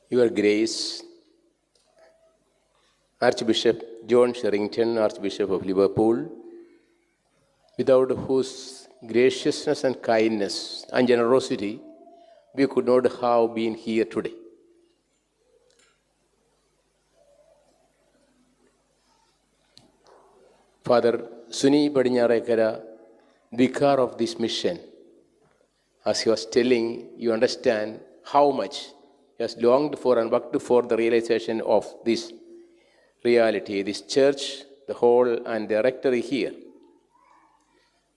Your Grace, Archbishop John Sherrington, Archbishop of Liverpool, without whose graciousness and kindness and generosity we could not have been here today. Father Suni Padinyarekara, vicar of this mission, as he was telling, you understand how much he has longed for and worked for the realization of this reality, this church, the whole, and the rectory here.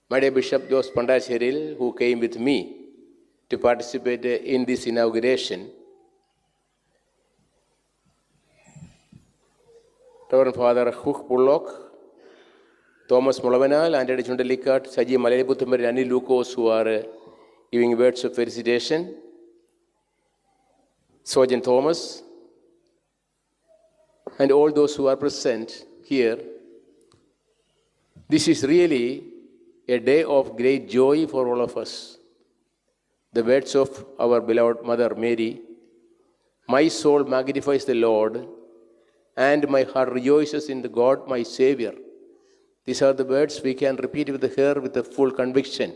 My dear Bishop Jose Pandacharil, who came with me to participate in this inauguration, Reverend Father Hugh Bullock, Thomas Mulavanal, Anthony Chundalikat, Saji Malayaputhamari, and Annie Lucas, who are giving words of felicitation, Sergeant Thomas, and all those who are present here. This is really a day of great joy for all of us. The words of our beloved Mother Mary, my soul magnifies the Lord, and my heart rejoices in the God, my Savior. These are the words we can repeat with her with a full conviction,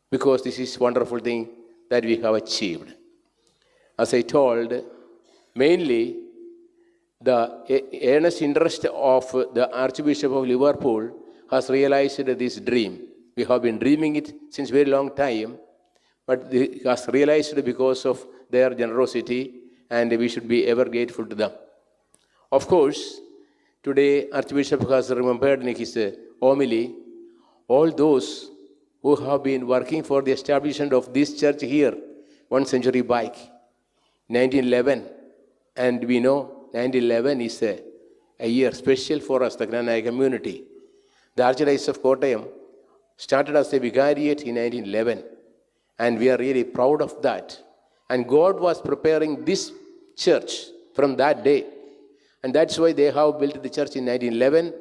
because this is a wonderful thing that we have achieved. As I told, mainly the earnest interest of the Archbishop of Liverpool has realized this dream. We have been dreaming it since a very long time, but it has realized because of their generosity, and we should be ever grateful to them. Of course, today Archbishop has remembered in his homily all those who have been working for the establishment of this church here 1 century back, 1911, and we know 1911 is a year special for us, the Gnanaya community. The Archdiocese of Kottayam started as a vicariate in 1911, and we are really proud of that. And God was preparing this church from that day, and that's why they have built the church in 1911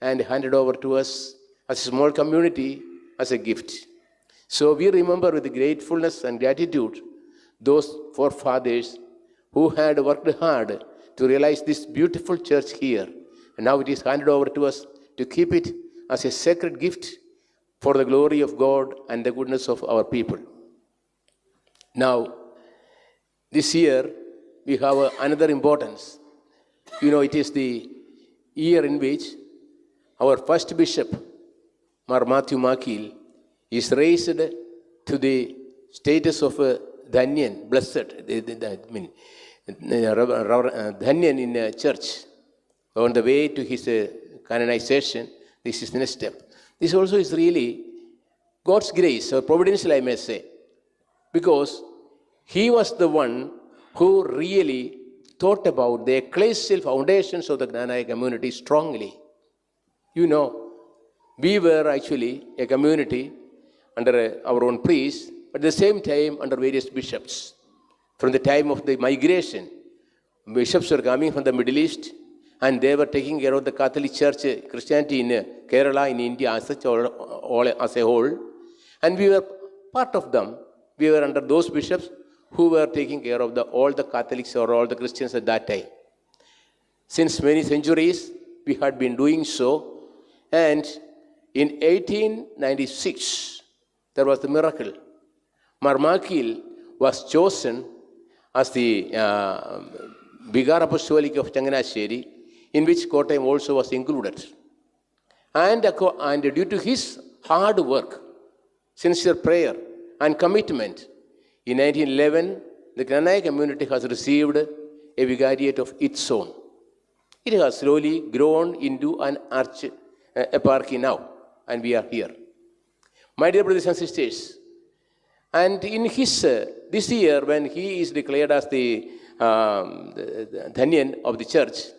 and handed over to us as a small community as a gift. So we remember with gratefulness and gratitude those forefathers who had worked hard to realize this beautiful church here. And now it is handed over to us to keep it as a sacred gift for the glory of God and the goodness of our people. Now, this year we have another importance. You know, it is the year in which our first bishop, Mar Matthew Makil, is raised to the status of a Dhanyan, blessed, Dhanyan in a church. On the way to his canonization, this is the next step. This also is really God's grace, or providential, I may say, because he was the one who really thought about the ecclesial foundations of the Gnanaya community strongly. You know, we were actually a community under our own priests, but at the same time under various bishops. From the time of the migration, bishops were coming from the Middle East, and they were taking care of the Catholic Church, Christianity in Kerala, in India, as such, all as a whole. And we were part of them. We were under those bishops who were taking care of all the Catholics or all the Christians at that time. Since many centuries, we had been doing so. And in 1896, there was the miracle. Mar Makil was chosen as the Vicar Apostolic of Changanasheri, in which Kottayam also was included. And due to his hard work, sincere prayer, and commitment, in 1911, the Gnanaya community has received a vicariate of its own. It has slowly grown into an eparchy now, and we are here. My dear brothers and sisters, and in his, this year, when he is declared as the Dhanyan of the church,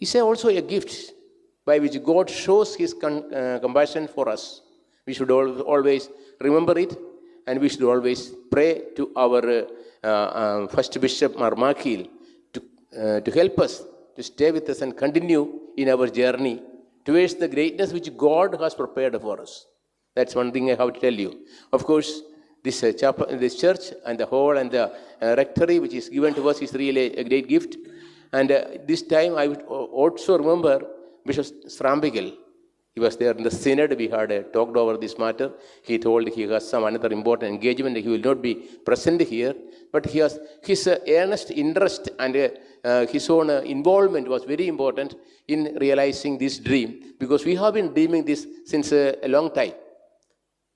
is also a gift by which God shows his compassion for us. We should always remember it, and we should always pray to our first bishop, Mar Makil, to help us, to stay with us and continue in our journey towards the greatness which God has prepared for us. That's one thing I have to tell you. Of course, this church and the hall and the rectory which is given to us is really a great gift. And this time I would also remember Bishop Srambikal. He was there in the synod. We had talked over this matter. He told he has some another important engagement. He will not be present here, but he has his earnest interest and his own involvement was very important in realizing this dream, because we have been dreaming this since a long time.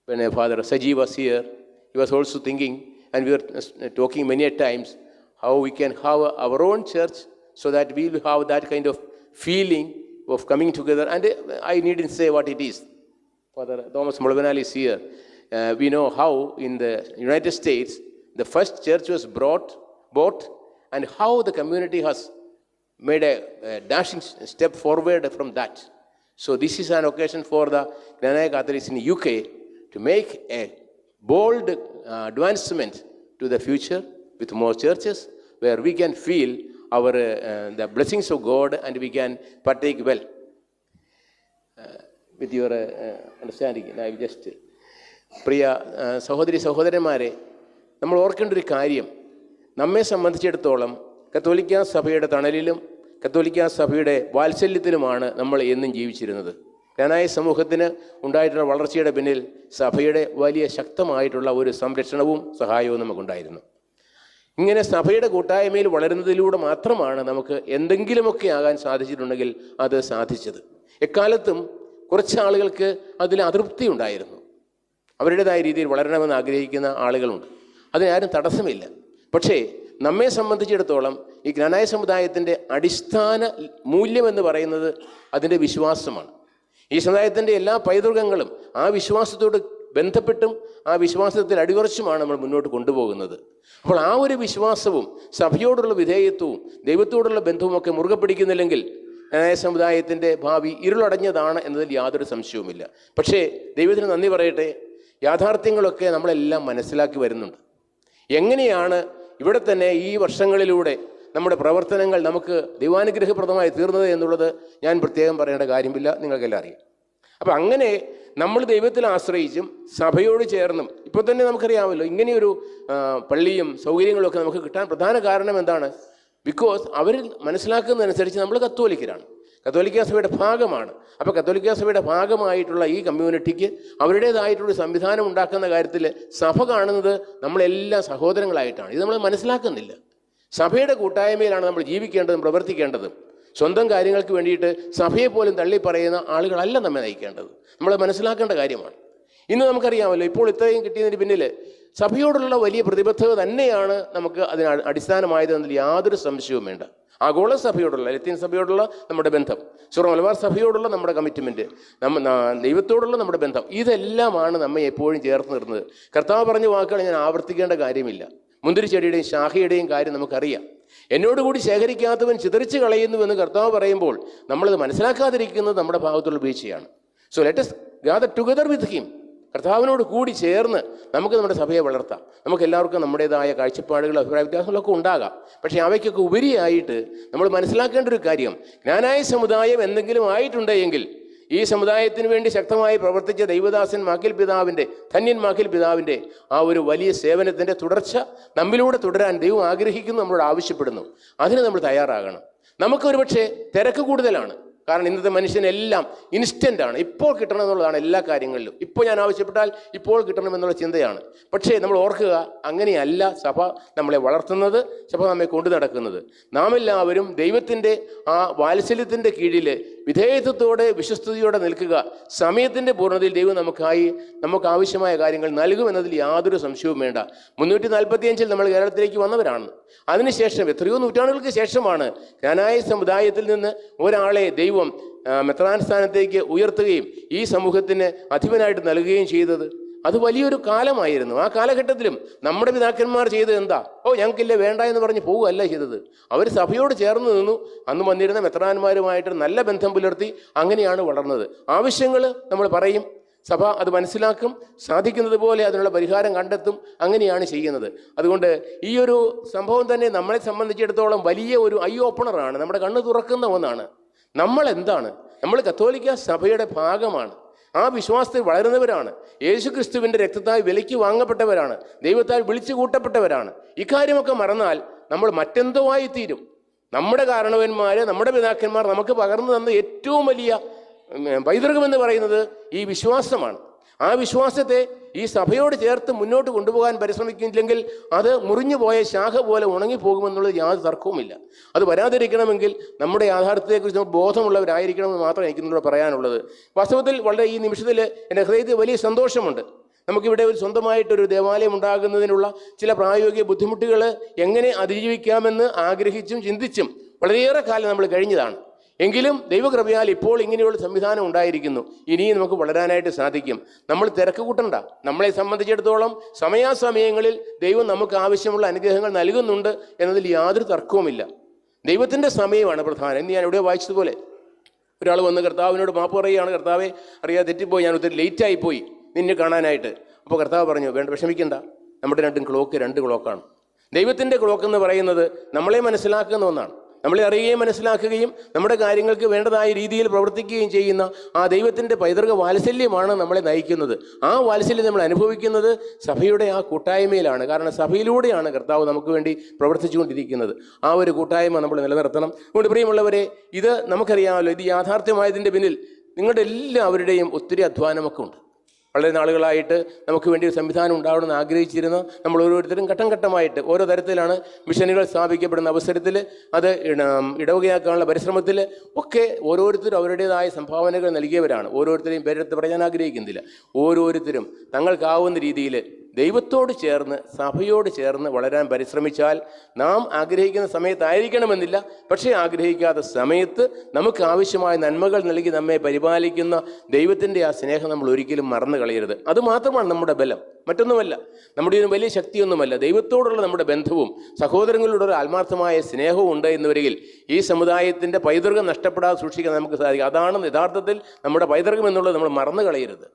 When Father Saji was here, he was also thinking, and we were talking many times, how we can have our own church so that we will have that kind of feeling of coming together. And I needn't say what it is. Father Thomas Mulvanal is here. We know how in the United States the first church was bought, and how the community has made a dashing step forward from that. So this is an occasion for the Granada Catholics in UK to make a bold advancement to the future with more churches, where we can feel our the blessings of God and we can partake well. With your understanding, I will just പ്രിയ സഹോദരി സഹോദരന്മാരെ, നമ്മൾ ഓർക്കേണ്ട ഒരു കാര്യം, നമ്മെ സംബന്ധിച്ചിടത്തോളം കത്തോലിക്ക സഭയുടെ തണലിലും കത്തോലിക്ക സഭയുടെ വാത്സല്യത്തിലുമാണ് നമ്മൾ എന്നും ജീവിച്ചിരുന്നത്. ജ്ഞാനായ സമൂഹത്തിന് ഉണ്ടായിട്ടുള്ള വളർച്ചയുടെ പിന്നിൽ സഭയുടെ വലിയ ശക്തമായിട്ടുള്ള ഒരു സംരക്ഷണവും സഹായവും നമുക്കുണ്ടായിരുന്നു. ഇങ്ങനെ സഭയുടെ കൂട്ടായ്മയിൽ വളരുന്നതിലൂടെ മാത്രമാണ് നമുക്ക് എന്തെങ്കിലുമൊക്കെ ആകാൻ സാധിച്ചിട്ടുണ്ടെങ്കിൽ അത് സാധിച്ചത്. എക്കാലത്തും കുറച്ച് ആളുകൾക്ക് അതിൽ അതൃപ്തി ഉണ്ടായിരുന്നു. അവരുടേതായ രീതിയിൽ വളരണമെന്ന് ആഗ്രഹിക്കുന്ന ആളുകളുണ്ട്. അതിനാരും തടസ്സമില്ല. പക്ഷേ നമ്മെ സംബന്ധിച്ചിടത്തോളം ഈ ജ്ഞാനായ സമുദായത്തിൻ്റെ അടിസ്ഥാന മൂല്യമെന്ന് പറയുന്നത് അതിൻ്റെ വിശ്വാസമാണ്. ഈ സമുദായത്തിൻ്റെ എല്ലാ പൈതൃകങ്ങളും ആ വിശ്വാസത്തോട് ബന്ധപ്പെട്ടും ആ വിശ്വാസത്തിൽ അടിയുറച്ചുമാണ് നമ്മൾ മുന്നോട്ട് കൊണ്ടുപോകുന്നത്. അപ്പോൾ ആ ഒരു വിശ്വാസവും സഭയോടുള്ള വിധേയത്വവും ദൈവത്തോടുള്ള ബന്ധവുമൊക്കെ മുറുകെ പിടിക്കുന്നില്ലെങ്കിൽ ജ്ഞാനായ സമുദായത്തിൻ്റെ ഭാവി ഇരുളടഞ്ഞതാണ് എന്നതിൽ യാതൊരു സംശയവുമില്ല. പക്ഷേ ദൈവത്തിന് നന്ദി പറയട്ടെ, യാഥാർത്ഥ്യങ്ങളൊക്കെ നമ്മളെല്ലാം മനസ്സിലാക്കി വരുന്നുണ്ട്. എങ്ങനെയാണ് ഇവിടെ തന്നെ ഈ വർഷങ്ങളിലൂടെ നമ്മുടെ പ്രവർത്തനങ്ങൾ നമുക്ക് ദൈവാനുഗ്രഹപ്രദമായി തീർന്നത് എന്നുള്ളത് ഞാൻ പ്രത്യേകം പറയേണ്ട കാര്യമില്ല, നിങ്ങൾക്കെല്ലാം അറിയാം. അപ്പം അങ്ങനെ നമ്മൾ ദൈവത്തിൽ ആശ്രയിച്ചും സഭയോട് ചേർന്നും ഇപ്പോൾ തന്നെ നമുക്കറിയാമല്ലോ, ഇങ്ങനെയൊരു പള്ളിയും സൗകര്യങ്ങളൊക്കെ നമുക്ക് കിട്ടാൻ പ്രധാന കാരണം എന്താണ്? ബിക്കോസ് അവർ മനസ്സിലാക്കുന്നതനുസരിച്ച് നമ്മൾ കത്തോലിക്കരാണ്, കത്തോലിക്ക സഭയുടെ ഭാഗമാണ്. അപ്പോൾ കത്തോലിക്ക സഭയുടെ ഭാഗമായിട്ടുള്ള ഈ കമ്മ്യൂണിറ്റിക്ക് അവരുടേതായിട്ടുള്ള സംവിധാനം ഉണ്ടാക്കുന്ന കാര്യത്തിൽ സഭ കാണുന്നത് നമ്മളെല്ലാം സഹോദരങ്ങളായിട്ടാണ്. ഇത് നമ്മൾ മനസ്സിലാക്കുന്നില്ല. സഭയുടെ കൂട്ടായ്മയിലാണ് നമ്മൾ ജീവിക്കേണ്ടതും പ്രവർത്തിക്കേണ്ടതും. സ്വന്തം കാര്യങ്ങൾക്ക് വേണ്ടിയിട്ട് സഭയെ പോലും തള്ളിപ്പറയുന്ന ആളുകളല്ല നമ്മെ നയിക്കേണ്ടത്. നമ്മൾ മനസ്സിലാക്കേണ്ട കാര്യമാണ്. ഇന്ന് നമുക്കറിയാമല്ലോ, ഇപ്പോൾ ഇത്രയും കിട്ടിയതിന് പിന്നിൽ സഭയോടുള്ള വലിയ പ്രതിബദ്ധത തന്നെയാണ് നമുക്ക് അതിന് അടിസ്ഥാനമായത് എന്നതിൽ യാതൊരു സംശയവും വേണ്ട. ആഗോള സഭയോടുള്ള, ലത്തീൻ സഭയോടുള്ള നമ്മുടെ ബന്ധം, സീറോ മലബാർ സഭയോടുള്ള നമ്മുടെ കമ്മിറ്റ്മെൻറ്റ്, ദൈവത്തോടുള്ള നമ്മുടെ ബന്ധം, ഇതെല്ലാമാണ് നമ്മെ എപ്പോഴും ചേർത്ത് നിർത്തുന്നത്. കർത്താവ് പറഞ്ഞ വാക്കുകൾ ഞാൻ ആവർത്തിക്കേണ്ട കാര്യമില്ല. മുന്തിരിച്ചെടിയുടെയും ശാഖയുടെയും കാര്യം നമുക്കറിയാം. എന്നോടുകൂടി ശേഖരിക്കാത്തവൻ ചിതറിച്ച് കളയുന്നുവെന്ന് കർത്താവ് പറയുമ്പോൾ നമ്മളത് മനസ്സിലാക്കാതിരിക്കുന്നത് നമ്മുടെ ഭാഗത്തുള്ള വീഴ്ചയാണ്. So let us gather together with him. കർത്താവിനോട് കൂടി ചേർന്ന് നമുക്ക് നമ്മുടെ സഭയെ വളർത്താം. നമുക്ക് എല്ലാവർക്കും നമ്മുടേതായ കാഴ്ചപ്പാടുകളും അഭിപ്രായ വ്യത്യാസങ്ങളൊക്കെ ഉണ്ടാകാം. പക്ഷേ അവയ്ക്കൊക്കെ ഉപരിയായിട്ട് നമ്മൾ മനസ്സിലാക്കേണ്ട ഒരു കാര്യം, ജ്ഞാനായ സമുദായം എന്തെങ്കിലും ആയിട്ടുണ്ടെങ്കിൽ ഈ സമുദായത്തിന് വേണ്ടി ശക്തമായി പ്രവർത്തിച്ച ദൈവദാസൻ മാക്കിൽ പിതാവിൻ്റെ, ധന്യൻ മാക്കിൽ പിതാവിൻ്റെ ആ ഒരു വലിയ സേവനത്തിൻ്റെ തുടർച്ച നമ്മിലൂടെ തുടരാൻ ദൈവം ആഗ്രഹിക്കുന്നു, നമ്മളോട് ആവശ്യപ്പെടുന്നു. അതിന് നമ്മൾ തയ്യാറാകണം. നമുക്കൊരു പക്ഷേ തിരക്ക് കൂടുതലാണ്. കാരണം ഇന്നത്തെ മനുഷ്യനെല്ലാം ഇൻസ്റ്റൻ്റാണ്, ഇപ്പോൾ കിട്ടണം എന്നുള്ളതാണ് എല്ലാ കാര്യങ്ങളിലും. ഇപ്പോൾ ഞാൻ ആവശ്യപ്പെട്ടാൽ ഇപ്പോൾ കിട്ടണമെന്നുള്ള ചിന്തയാണ്. പക്ഷേ നമ്മൾ ഓർക്കുക, അങ്ങനെയല്ല സഭ നമ്മളെ വളർത്തുന്നത്, സഭ നമ്മെ കൊണ്ടു നടക്കുന്നത്. നാം എല്ലാവരും ദൈവത്തിൻ്റെ ആ വാത്സല്യത്തിൻ്റെ കീഴിൽ വിധേയത്വത്തോടെ വിശ്വസ്തയോടെ നിൽക്കുക. സമയത്തിൻ്റെ പൂർണ്ണതയിൽ ദൈവം നമുക്ക് ആവശ്യമായ കാര്യങ്ങൾ നൽകുമെന്നതിൽ യാതൊരു സംശയവും വേണ്ട. 345 നമ്മൾ കേരളത്തിലേക്ക് വന്നവരാണ്. അതിനുശേഷം എത്രയോ നൂറ്റാണ്ടുകൾക്ക് ശേഷമാണ് ജ്ഞാനായ സമുദായത്തിൽ നിന്ന് ഒരാളെ ദൈവം മെത്രാൻ സ്ഥാനത്തേക്ക് ഉയർത്തുകയും ഈ സമൂഹത്തിന് അധിപനായിട്ട് നൽകുകയും ചെയ്തത്. അത് വലിയൊരു കാലമായിരുന്നു. ആ കാലഘട്ടത്തിലും നമ്മുടെ പിതാക്കന്മാർ ചെയ്തത് എന്താ? ഞങ്ങൾക്കില്ല, വേണ്ട എന്ന് പറഞ്ഞ് പോവുകയല്ല ചെയ്തത്. അവർ സഭയോട് ചേർന്ന് നിന്നു. അന്ന് വന്നിരുന്ന മെത്രാന്മാരുമായിട്ട് നല്ല ബന്ധം പുലർത്തി. അങ്ങനെയാണ് വളർന്നത്. ആവശ്യങ്ങൾ നമ്മൾ പറയും, സഭ അത് മനസ്സിലാക്കും, സാധിക്കുന്നത് പോലെ അതിനുള്ള പരിഹാരം കണ്ടെത്തും. അങ്ങനെയാണ് ചെയ്യുന്നത്. അതുകൊണ്ട് ഈ ഒരു സംഭവം തന്നെ നമ്മളെ സംബന്ധിച്ചിടത്തോളം വലിയ ഒരു ഐ ഓപ്പണറാണ്, നമ്മുടെ കണ്ണ് തുറക്കുന്ന ഒന്നാണ്. നമ്മൾ എന്താണ്? നമ്മൾ കത്തോലിക്ക സഭയുടെ ഭാഗമാണ്. ആ വിശ്വാസത്തിൽ വളരുന്നവരാണ്. യേശുക്രിസ്തുവിൻ്റെ രക്തത്താൽ വിലയ്ക്ക് വാങ്ങപ്പെട്ടവരാണ്, ദൈവത്താൽ വിളിച്ചു കൂട്ടപ്പെട്ടവരാണ്. ഇക്കാര്യമൊക്കെ മറന്നാൽ നമ്മൾ മറ്റെന്തോ ആയിത്തീരും. നമ്മുടെ കാരണവന്മാർ, നമ്മുടെ പിതാക്കന്മാർ നമുക്ക് പകർന്നു തന്ന ഏറ്റവും വലിയ പൈതൃകമെന്ന് പറയുന്നത് ഈ വിശ്വാസമാണ്. ആ വിശ്വാസത്തെ ഈ സഭയോട് ചേർത്ത് മുന്നോട്ട് കൊണ്ടുപോകാൻ പരിശ്രമിക്കുന്നില്ലെങ്കിൽ അത് മുറിഞ്ഞു പോയ ശാഖ പോലെ ഉണങ്ങിപ്പോകുമെന്നുള്ളത് യാതൊരു തർക്കവുമില്ല. അത് വരാതിരിക്കണമെങ്കിൽ നമ്മുടെ യാഥാർത്ഥ്യത്തെക്കുറിച്ച് നമ്മൾ ബോധമുള്ളവരായിരിക്കണമെന്ന് മാത്രമേ എനിക്ക് നിങ്ങളോട് പറയാനുള്ളത്. വാസ്തവത്തിൽ വളരെ ഈ നിമിഷത്തിൽ എൻ്റെ ഹൃദയത്തിൽ വലിയ സന്തോഷമുണ്ട്. നമുക്കിവിടെ ഒരു സ്വന്തമായിട്ടൊരു ദേവാലയം ഉണ്ടാകുന്നതിനുള്ള ചില പ്രായോഗിക ബുദ്ധിമുട്ടുകൾ എങ്ങനെ അതിജീവിക്കാമെന്ന് ആഗ്രഹിച്ചും ചിന്തിച്ചും വളരെയേറെ കാലം നമ്മൾ കഴിഞ്ഞതാണ്. എങ്കിലും ദൈവകൃപയാൽ ഇപ്പോൾ ഇങ്ങനെയുള്ള സംവിധാനം ഉണ്ടായിരിക്കുന്നു. ഇനിയും നമുക്ക് വളരാനായിട്ട് സാധിക്കും. നമ്മൾ തിരക്ക് കൂട്ടണ്ട. നമ്മളെ സംബന്ധിച്ചിടത്തോളം സമയാസമയങ്ങളിൽ ദൈവം നമുക്ക് ആവശ്യമുള്ള അനുഗ്രഹങ്ങൾ നൽകുന്നുണ്ട് എന്നതിൽ യാതൊരു തർക്കവുമില്ല. ദൈവത്തിൻ്റെ സമയമാണ് പ്രധാനം. എന്ന് ഞാൻ ഇവിടെ വായിച്ചതുപോലെ ഒരാൾ വന്ന് കർത്താവിനോട് മാപ്പ് പറയുകയാണ്, കർത്താവെ അറിയാതെ തെറ്റിപ്പോയി, ഞാൻ ഒത്തിരി ലേറ്റായിപ്പോയി നിന്നെ കാണാനായിട്ട്. അപ്പോൾ കർത്താവ് പറഞ്ഞു, വേണ്ട, വിഷമിക്കണ്ട, നമ്മുടെ രണ്ടും ക്ലോക്ക് രണ്ട് ക്ലോക്കാണ്. ദൈവത്തിൻ്റെ ക്ലോക്ക് എന്ന് പറയുന്നത് നമ്മളെ മനസ്സിലാക്കുന്ന ഒന്നാണ്. നമ്മളെ അറിയുകയും മനസ്സിലാക്കുകയും നമ്മുടെ കാര്യങ്ങൾക്ക് വേണ്ടതായ രീതിയിൽ പ്രവർത്തിക്കുകയും ചെയ്യുന്ന ആ ദൈവത്തിൻ്റെ പൈതൃക വാത്സല്യമാണ് നമ്മളെ നയിക്കുന്നത്. ആ വാത്സല്യം നമ്മൾ അനുഭവിക്കുന്നത് സഭയുടെ ആ കൂട്ടായ്മയിലാണ്. കാരണം സഭയിലൂടെയാണ് കർത്താവ് നമുക്ക് വേണ്ടി പ്രവർത്തിച്ചുകൊണ്ടിരിക്കുന്നത്. ആ ഒരു കൂട്ടായ്മ നമ്മൾ നിലനിർത്തണം. അതുകൊണ്ട് പ്രിയമുള്ളവരെ, ഇത് നമുക്കറിയാമല്ലോ, ഇത് യാഥാർത്ഥ്യമായതിൻ്റെ പിന്നിൽ നിങ്ങളുടെ എല്ലാവരുടെയും ഒത്തിരി അധ്വാനമൊക്കെ ഉണ്ട്. വളരെ നാളുകളായിട്ട് നമുക്ക് വേണ്ടി ഒരു സംവിധാനം ഉണ്ടാവണമെന്ന് ആഗ്രഹിച്ചിരുന്ന നമ്മൾ ഓരോരുത്തരും ഘട്ടം ഘട്ടമായിട്ട് ഓരോ തരത്തിലാണ് മിഷനുകൾ സ്ഥാപിക്കപ്പെടുന്ന അവസരത്തിൽ അത് ഇടവകയാക്കാനുള്ള പരിശ്രമത്തിൽ ഒക്കെ ഓരോരുത്തരും അവരുടേതായ സംഭാവനകൾ നൽകിയവരാണ്. ഓരോരുത്തരെയും പേരെടുത്ത് പറയാൻ ആഗ്രഹിക്കുന്നില്ല. ഓരോരുത്തരും തങ്ങൾക്കാവുന്ന രീതിയിൽ ദൈവത്തോട് ചേർന്ന് സഭയോട് ചേർന്ന് വളരാൻ പരിശ്രമിച്ചാൽ നാം ആഗ്രഹിക്കുന്ന സമയത്തായിരിക്കണമെന്നില്ല, പക്ഷേ ആഗ്രഹിക്കാത്ത സമയത്ത് നമുക്ക് ആവശ്യമായ നന്മകൾ നൽകി നമ്മെ പരിപാലിക്കുന്ന ദൈവത്തിൻ്റെ ആ സ്നേഹം നമ്മൾ ഒരിക്കലും മറന്നു കളയരുത്. അതുമാത്രമാണ് നമ്മുടെ ബലം, മറ്റൊന്നുമല്ല. നമ്മുടെ ഒരു വലിയ ശക്തിയൊന്നുമല്ല. ദൈവത്തോടുള്ള നമ്മുടെ ബന്ധവും സഹോദരങ്ങളോട് ഒരു ആത്മാർത്ഥമായ സ്നേഹവും ഉണ്ട് എന്ന് വരികിൽ ഈ സമുദായത്തിൻ്റെ പൈതൃകം നഷ്ടപ്പെടാതെ സൂക്ഷിക്കാൻ നമുക്ക് സാധിക്കും. അതാണ് യഥാർത്ഥത്തിൽ നമ്മുടെ പൈതൃകം എന്നുള്ളത് നമ്മൾ മറന്നു കളയരുത്.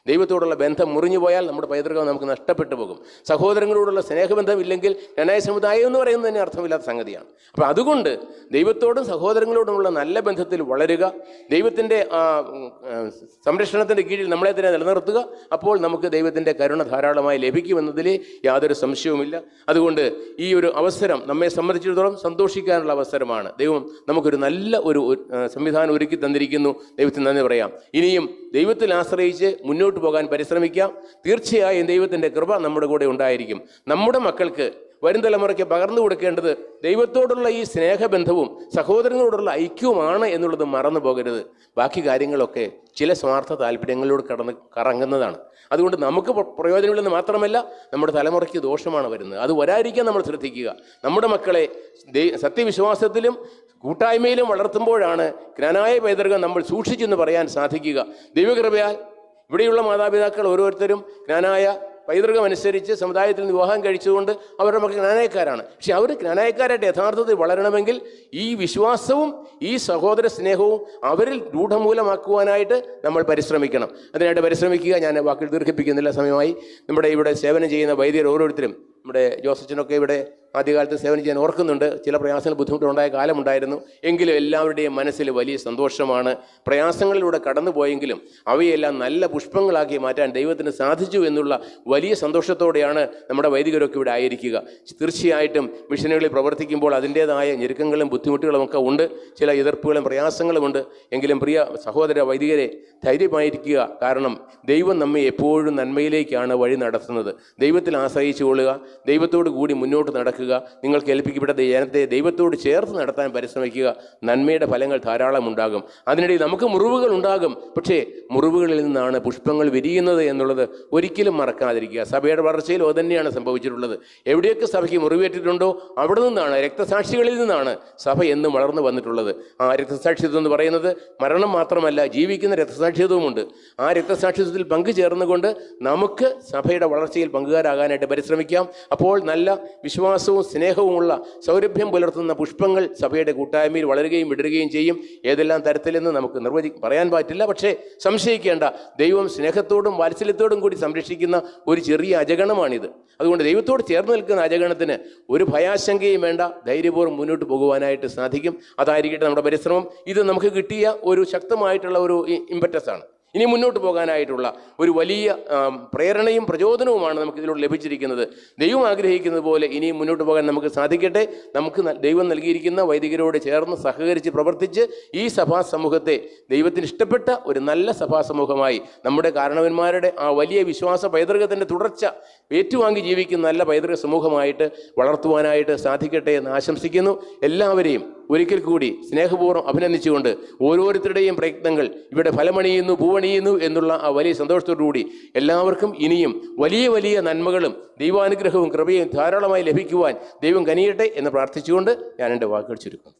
ദൈവത്തോടുള്ള ബന്ധം മുറിഞ്ഞു പോയാൽ നമ്മുടെ പൈതൃകം നമുക്ക് നഷ്ടപ്പെട്ടു പോകും. സഹോദരങ്ങളോടുള്ള സ്നേഹബന്ധമില്ലെങ്കിൽ ന്യായ സമുദായം എന്ന് പറയുന്നത് തന്നെ അർത്ഥമില്ലാത്ത സംഗതിയാണ്. അപ്പോൾ അതുകൊണ്ട് ദൈവത്തോടും സഹോദരങ്ങളോടുമുള്ള നല്ല ബന്ധത്തിൽ വളരുക, ദൈവത്തിൻ്റെ സംരക്ഷണത്തിൻ്റെ കീഴിൽ നമ്മളെ തന്നെ നിലനിർത്തുക. അപ്പോൾ നമുക്ക് ദൈവത്തിൻ്റെ കരുണ ധാരാളമായി ലഭിക്കുമെന്നതിൽ യാതൊരു സംശയവുമില്ല. അതുകൊണ്ട് ഈ ഒരു അവസരം നമ്മെ സംബന്ധിച്ചിടത്തോളം സന്തോഷിക്കാനുള്ള അവസരമാണ്. ദൈവം നമുക്കൊരു നല്ല ഒരു സംവിധാനം ഒരുക്കി തന്നിരിക്കുന്നു. ദൈവത്തിന് നന്ദി പറയാം. ഇനിയും ദൈവത്തിൽ ആശ്രയിച്ച് മുന്നോട്ട് പോകാൻ പരിശ്രമിക്കാം. തീർച്ചയായും ദൈവത്തിൻ്റെ കൃപ നമ്മുടെ കൂടെ ഉണ്ടായിരിക്കും. നമ്മുടെ മക്കൾക്ക്, വരും തലമുറയ്ക്ക് പകർന്നു കൊടുക്കേണ്ടത് ദൈവത്തോടുള്ള ഈ സ്നേഹബന്ധവും സഹോദരങ്ങളോടുള്ള ഐക്യവുമാണ് എന്നുള്ളത് മറന്നു പോകരുത്. ബാക്കി കാര്യങ്ങളൊക്കെ ചില സ്വാർത്ഥ താല്പര്യങ്ങളോട് കറങ്ങുന്നതാണ്. അതുകൊണ്ട് നമുക്ക് പ്രയോജനമില്ലെന്ന് മാത്രമല്ല, നമ്മുടെ തലമുറയ്ക്ക് ദോഷമാണ് വരുന്നത്. അത് വരാതിരിക്കാൻ നമ്മൾ ശ്രദ്ധിക്കുക. നമ്മുടെ മക്കളെ സത്യവിശ്വാസത്തിലും കൂട്ടായ്മയിലും വളർത്തുമ്പോഴാണ് ജ്ഞാനായ പൈതൃകം നമ്മൾ സൂക്ഷിച്ചെന്ന് പറയാൻ സാധിക്കുക. ദൈവകൃപയാൽ ഇവിടെയുള്ള മാതാപിതാക്കൾ ഓരോരുത്തരും ജ്ഞാനായ പൈതൃകം അനുസരിച്ച് സമുദായത്തിൽ നിന്ന് വിവാഹം കഴിച്ചുകൊണ്ട് അവരുടെ മക്കൾ ജ്ഞാനായക്കാരാണ്. പക്ഷെ അവർ ജ്ഞാനായക്കാരായിട്ട് യഥാർത്ഥത്തിൽ വളരണമെങ്കിൽ ഈ വിശ്വാസവും ഈ സഹോദര സ്നേഹവും അവരിൽ രൂഢമൂലമാക്കുവാനായിട്ട് നമ്മൾ പരിശ്രമിക്കണം. അതിനായിട്ട് പരിശ്രമിക്കുക. ഞാൻ വാക്കിൽ ദീർഘിപ്പിക്കുന്നില്ല, സമയമായി. നമ്മുടെ ഇവിടെ സേവനം ചെയ്യുന്ന വൈദ്യർ ഓരോരുത്തരും, നമ്മുടെ ജോസച്ചനൊക്കെ ഇവിടെ ആദ്യകാലത്ത് സേവനം ചെയ്യാൻ ഓർക്കുന്നുണ്ട്. ചില പ്രയാസങ്ങൾ ബുദ്ധിമുട്ടുണ്ടായ കാലമുണ്ടായിരുന്നു. എങ്കിലും എല്ലാവരുടെയും മനസ്സിൽ വലിയ സന്തോഷമാണ്. പ്രയാസങ്ങളിലൂടെ കടന്നു പോയെങ്കിലും അവയെല്ലാം നല്ല പുഷ്പങ്ങളാക്കി മാറ്റാൻ ദൈവത്തിന് സാധിച്ചു എന്നുള്ള വലിയ സന്തോഷത്തോടെയാണ് നമ്മുടെ വൈദികരൊക്കെ ഇവിടെ ആയിരിക്കുക. തീർച്ചയായിട്ടും മിഷനുകളിൽ പ്രവർത്തിക്കുമ്പോൾ അതിൻ്റേതായ ഞെരുക്കങ്ങളും ബുദ്ധിമുട്ടുകളും ഒക്കെ ഉണ്ട്, ചില എതിർപ്പുകളും പ്രയാസങ്ങളുമുണ്ട്. എങ്കിലും പ്രിയ സഹോദര വൈദികരെ, ധൈര്യമായിരിക്കുക. കാരണം ദൈവം നമ്മെ എപ്പോഴും നന്മയിലേക്കാണ് വഴി നടത്തുന്നത്. ദൈവത്തിൽ ആശ്രയിച്ചു കൊള്ളുക, ദൈവത്തോട് കൂടി മുന്നോട്ട് നടക്കുക. നിങ്ങൾക്ക് ഏൽപ്പിക്കപ്പെട്ട ജനത്തെ ദൈവത്തോട് ചേർത്ത് നടത്താൻ പരിശ്രമിക്കുക. നന്മയുടെ ഫലങ്ങൾ ധാരാളം ഉണ്ടാകും. അതിനിടയിൽ നമുക്ക് മുറിവുകൾ ഉണ്ടാകും, പക്ഷേ മുറിവുകളിൽ നിന്നാണ് പുഷ്പങ്ങൾ വിരിയുന്നത് എന്നുള്ളത് ഒരിക്കലും മറക്കാതിരിക്കുക. സഭയുടെ വളർച്ചയിൽ അത് തന്നെയാണ് സംഭവിച്ചിട്ടുള്ളത്. എവിടെയൊക്കെ സഭയ്ക്ക് മുറിവേറ്റിട്ടുണ്ടോ അവിടെ നിന്നാണ്, രക്തസാക്ഷികളിൽ നിന്നാണ് സഭ എന്നും വളർന്നു വന്നിട്ടുള്ളത്. ആ രക്തസാക്ഷിത്വം എന്ന് പറയുന്നത് മരണം മാത്രമല്ല, ജീവിക്കുന്ന രക്തസാക്ഷിത്വമുണ്ട്. ആ രക്തസാക്ഷിത്വത്തിൽ പങ്കുചേർന്നുകൊണ്ട് നമുക്ക് സഭയുടെ വളർച്ചയിൽ പങ്കുകാരാകാനായിട്ട് പരിശ്രമിക്കാം. അപ്പോൾ നല്ല വിശ്വാസവും സ്നേഹവുമുള്ള സൗരഭ്യം പുലർത്തുന്ന പുഷ്പങ്ങൾ സഭയുടെ കൂട്ടായ്മയിൽ വളരുകയും വിടരുകയും ചെയ്യും. ഏതെല്ലാം തരത്തിലെന്ന് നമുക്ക് പറയാൻ പറ്റില്ല. പക്ഷേ സംശയിക്കേണ്ട, ദൈവം സ്നേഹത്തോടും വാത്സല്യത്തോടും കൂടി സംരക്ഷിക്കുന്ന ഒരു ചെറിയ അജഗണമാണിത്. അതുകൊണ്ട് ദൈവത്തോട് ചേർന്ന് നിൽക്കുന്ന അജഗണത്തിന് ഒരു ഭയാശങ്കയും വേണ്ട, ധൈര്യപൂർവ്വം മുന്നോട്ട് പോകുവാനായിട്ട് സാധിക്കും. അതായിരിക്കട്ടെ നമ്മുടെ പരിശ്രമം. ഇത് നമുക്ക് കിട്ടിയ ഒരു ശക്തമായിട്ടുള്ള ഒരു ഇമ്പറ്റസാണ്. ഇനി മുന്നോട്ട് പോകാനായിട്ടുള്ള ഒരു വലിയ പ്രേരണയും പ്രചോദനവുമാണ് നമുക്ക് ഇതിലൂടെ ലഭിച്ചിരിക്കുന്നത്. ദൈവം ആഗ്രഹിക്കുന്നത് പോലെ ഇനിയും മുന്നോട്ട് പോകാൻ നമുക്ക് സാധിക്കട്ടെ. നമുക്ക് ദൈവം നൽകിയിരിക്കുന്ന വൈദികരോട് ചേർന്ന് സഹകരിച്ച് പ്രവർത്തിച്ച് ഈ സഭാ സമൂഹത്തെ ദൈവത്തിന് ഇഷ്ടപ്പെട്ട ഒരു നല്ല സഭാ സമൂഹമായി, നമ്മുടെ കാരണവന്മാരുടെ ആ വലിയ വിശ്വാസ പൈതൃകത്തിൻ്റെ തുടർച്ച ഏറ്റുവാങ്ങി ജീവിക്കുന്ന നല്ല പൈതൃക സമൂഹമായിട്ട് വളർത്തുവാനായിട്ട് സാധിക്കട്ടെ എന്ന് ആശംസിക്കുന്നു. എല്ലാവരെയും ഒരിക്കൽ കൂടി സ്നേഹപൂർവ്വം അഭിനന്ദിച്ചുകൊണ്ട് ഓരോരുത്തരുടെയും പ്രയത്നങ്ങൾ ഇവിടെ ഫലമണിയുന്നു, പൂവണിയുന്നു എന്നുള്ള ആ വലിയ സന്തോഷത്തോടുകൂടി എല്ലാവർക്കും ഇനിയും വലിയ വലിയ നന്മകളും ദൈവാനുഗ്രഹവും കൃപയും ധാരാളമായി ലഭിക്കുവാൻ ദൈവം കനിയട്ടെ എന്ന് പ്രാർത്ഥിച്ചുകൊണ്ട് ഞാൻ എൻ്റെ വാക്കുകൾ ചുരുക്കുന്നു.